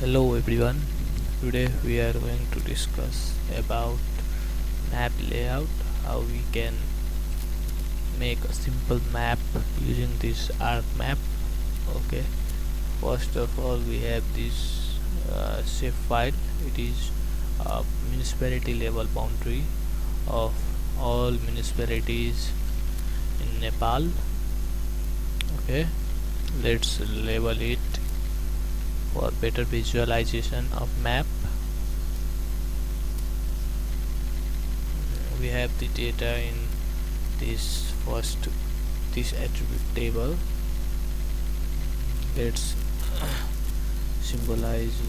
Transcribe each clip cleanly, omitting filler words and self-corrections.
Hello everyone. Today we are going to discuss about map layout, how we can make a simple map using this Arcmap. Okay. First of all, we have this shape file. It is a municipality level boundary of all municipalities in Nepal. Okay. Let's label it for better visualization of map. We have the data in this attribute table. Let's symbolize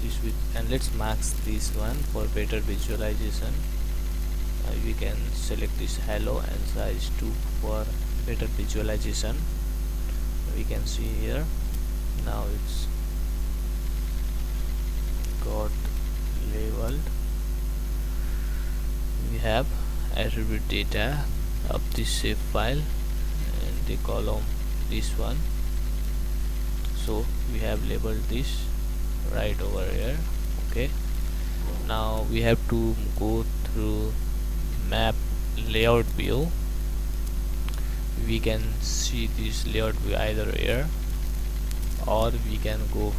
this with, and let's mark this one for better visualization. We can select this hello and size 2 for better visualization. We can see here now it's got labeled. We have attribute data of this shape file and the column this one, so we have labeled this right over here. Okay, now we have to go through map layout view. We can see this layout view either here, or we can go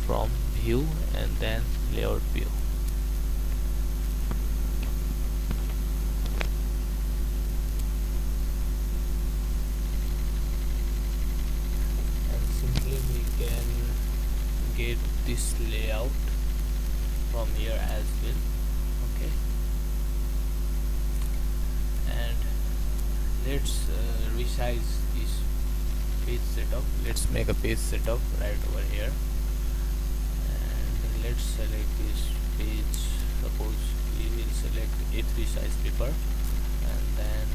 from view and then layout view. And simply we can get this layout from here as well. Okay, and let's resize this page setup. Let's make a page setup right over here, and let's select this page. Suppose we will select A3 size paper, and then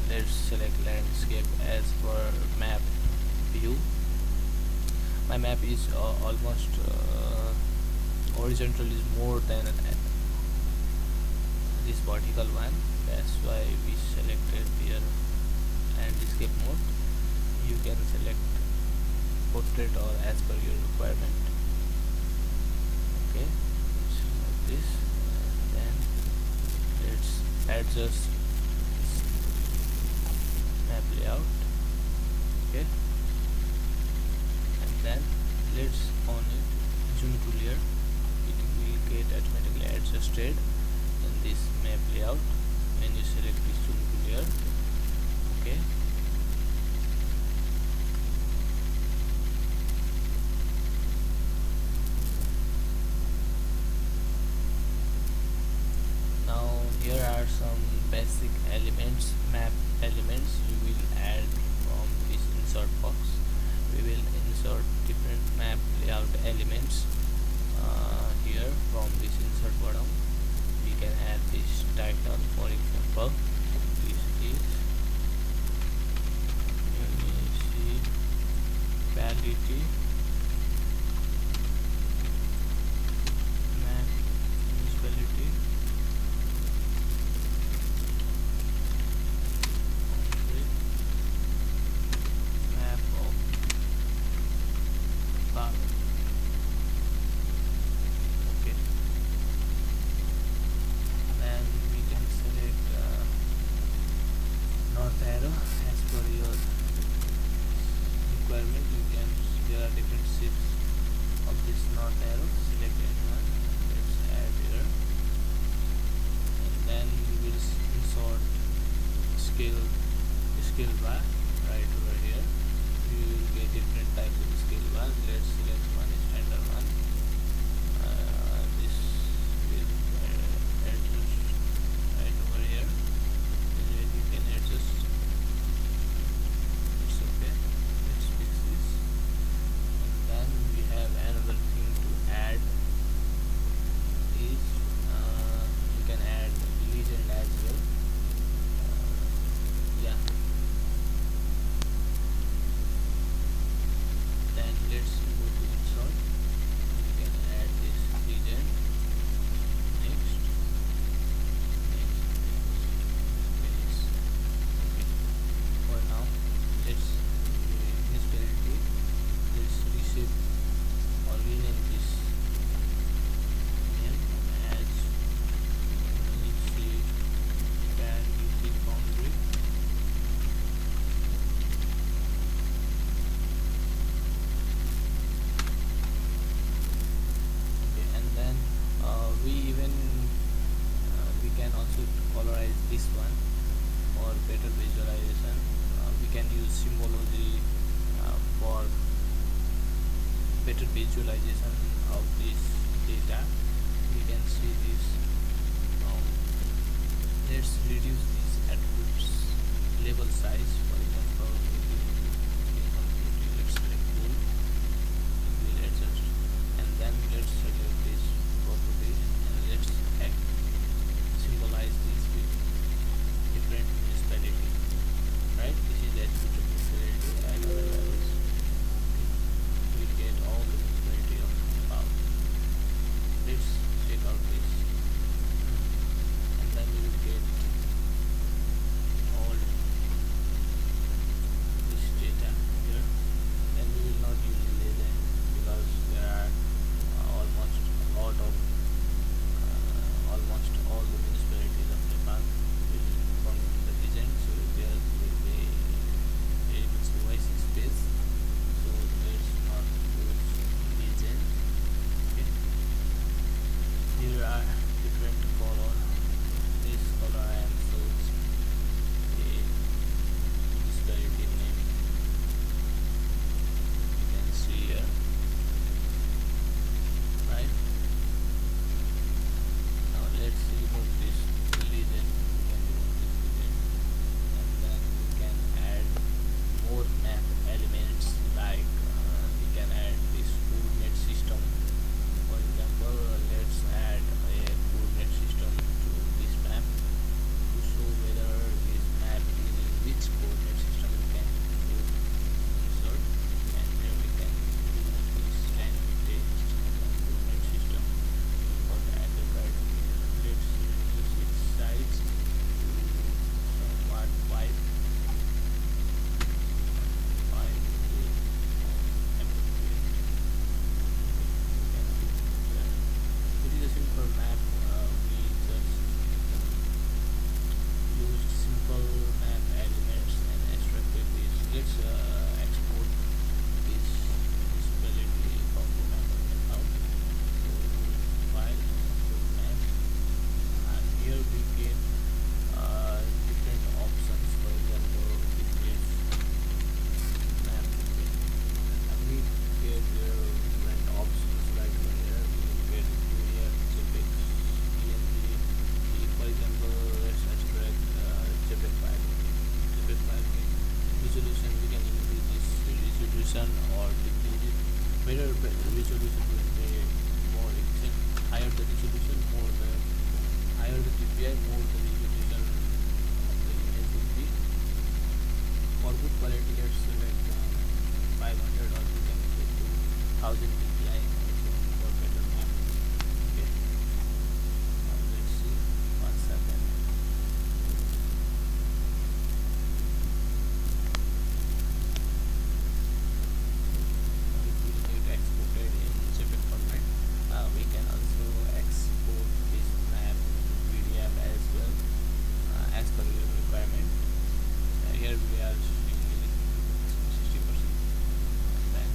let's select landscape as per map view. My map is almost horizontal is more than this vertical one. That's why we selected here landscape mode. You can select portrait or as per your requirement. Okay, like this, and then let's adjust map layout. Okay, and then let's on it zoom to layer. It will get automatically adjusted in this map layout when you select this zoom to layer. Okay, now here are some basic elements, map elements you will add from this insert box. We will insert different map layout elements here from this insert bottom. We can add this title, for example. This is municipality map, municipality map of Bharat. Okay, then we can select north arrow as per your requirement. You can, there are better visualization of this data. We can see this now. Let's reduce these attributes level size. For example, let's select bold, we'll adjust, and then let's select this properties and let's symbolize this with different municipality. Right, this is attribute of municipality and other values. We get all the municipality of above. Let's check out this, and then we will get all this data here. And we will not use legend because there are almost a lot of almost all the municipalities of Nepal will come in the legend, so there will be very much voice space, so let's not use legend. Okay, here are different color. This color I am shows the municipality name. You can see here, right? Now let's remove this legend. We can remove this legend, and then we can add more map elements like we can add this coordinate system. For example, let's add a coordinate system to this map to show whether this map is in which coordinate system. We can do insert, and here we can do this and text coordinate system for the added right. Let's reduce its size to somewhat 5 is appropriate. It is a simple map. We just used simple map elements and extracted this. Let's export this municipality of the map of Nepal. So file, export map, and here we get different options. For example, this map, and we get different options like here we get PDF, jpeg, png. For example, let's extract jpeg file. Jpeg file resolution, we can increase this resolution or decrease it. Better resolution will be more efficient. Higher the resolution, more the higher the DPI, more the resolution of the image will be. For good quality, let's select 500, or you can set to 1000 DPI also for better map. Okay, now let's see. 1 second. It will get exported in JPEG format. We can also export this map in PDF as well, as per your requirement. Here we are showing 60%. Then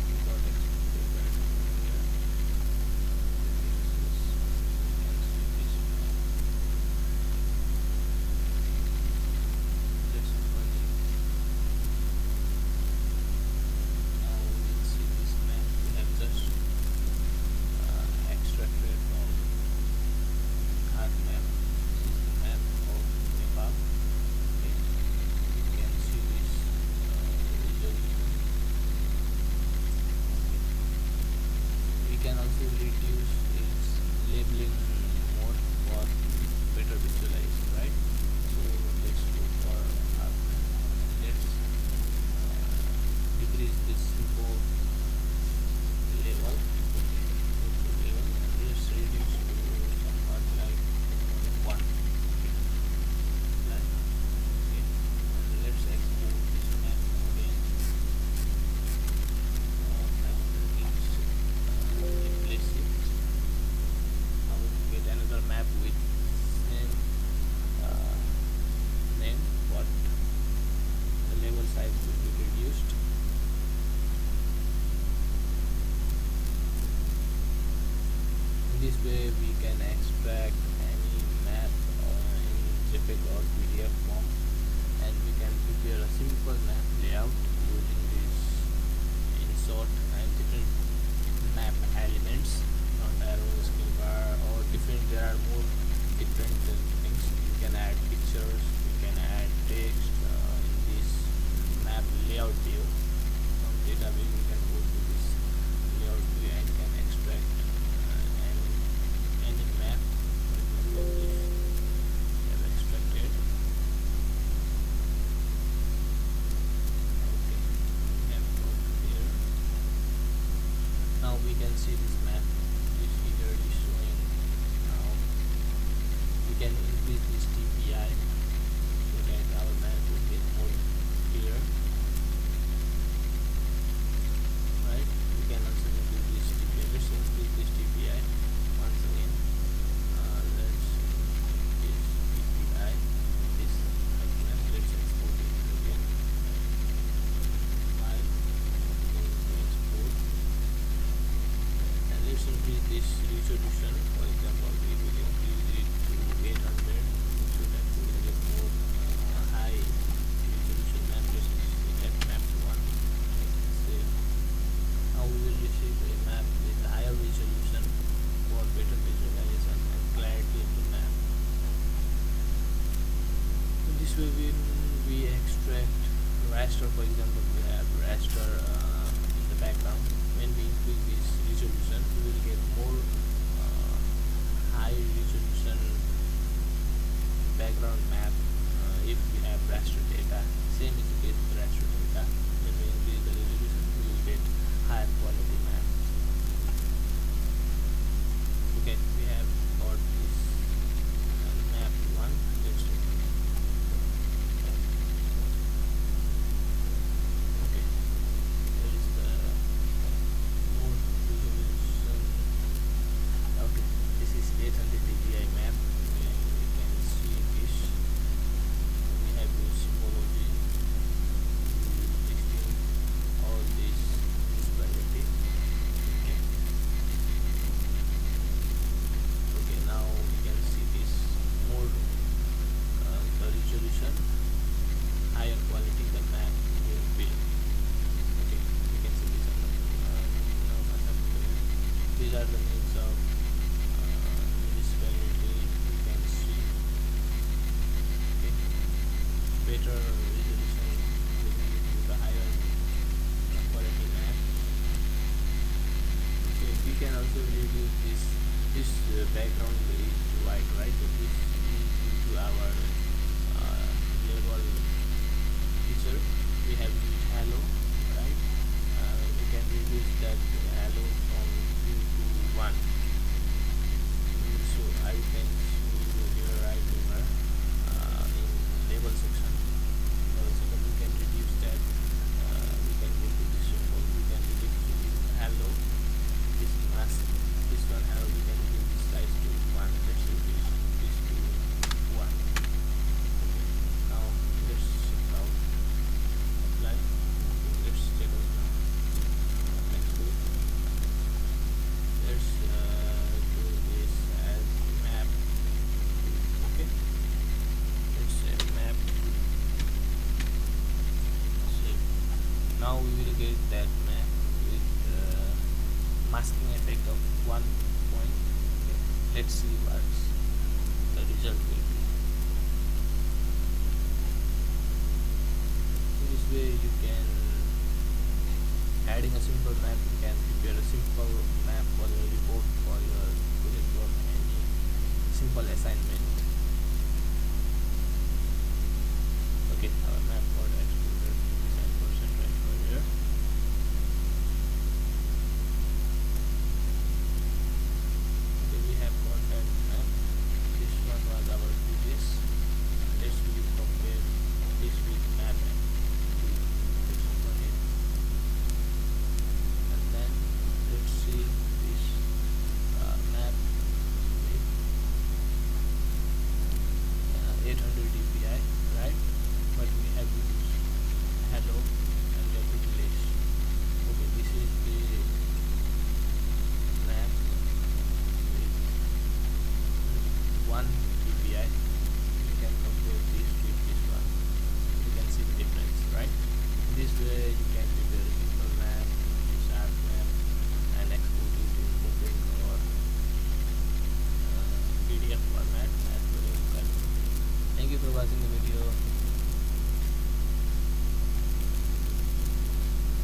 we got exported right here. This is, let's open it. Now we will see this map. We have just extracted from Arcmap. This is the map of Nepal. Okay, you can see this resolution. Okay. We can also reduce its labeling more for better visualization, right? So let's go for Arcmap. Let's decrease this simple level. And let's reduce to somewhat like 1. Like, okay. And let's export this map again. I want to replace it. Now we get another map with same name, but the level size will be reduced. In this way we can extract any map in JPEG or PDF form, and we can prepare a simple map layout using this insert can see this map. This figure is showing. Now we can increase this DPI so that our map will get more clear. Right? We can also increase this DPI. Let's increase this DPI once again. Let's this DPI. This map. Let's export it again. File. Export. And let's increase this resolution. For example, we will increase it to 800 so that we will get more high resolution map. This is Arcmap 1. Say how we will receive a map with higher resolution for better visualization and clarity of the map. In this way, when we extract raster, for example, we have raster in the background. When we increase this resolution, we will get more high resolution background map if we have raster data. Same is the case with raster data. When we increase the resolution, we will get higher quality map. Okay, we have got this map 1. Let's see. Okay, there is the more resolution. Okay, this is 800 dpi map. We can see this. We have this symbology, texting, all this disparity. Okay, now we can see this more the resolution, higher quality the map will be. Okay, we can see this. These are the names of municipality. We can see. Okay, better resolution will give you the higher quality map. Okay, we can also reduce this background is white, right? So this is due to our level feature. We have used halo, right? We can reduce that halo from 2 to 1. So I can show you here right here in label section. We can reduce that. We can go to this symbol. We can reduce to halo. This mask. This one halo. We can reduce this size to 1. Let's reduce this to 1. Okay. Now let's check out. Apply. Okay, let's check out now. Next go. Let's do this as map. Okay. Let's say map. Save. Now we will get that map with masking effect of 1 point. Okay. Let's see what the result will be. In this way, you can adding a simple map. You can prepare a simple map for your report, for your project work, any simple assignment. Okay, our map for the extruder design percent right over here. Okay, we have got that map. This one was our previous. Let's compare this with map and this one here. And then let's see this map with 800 dpi, right? But we have used hello and we have replaced. Okay, this is the map with 1 dpi. You can compare this with this one. You can see the difference, right? This way you can prepare a simple map, this Arcmap, and export it in JPEG or PDF format as per your requirement. Thank you for watching the video.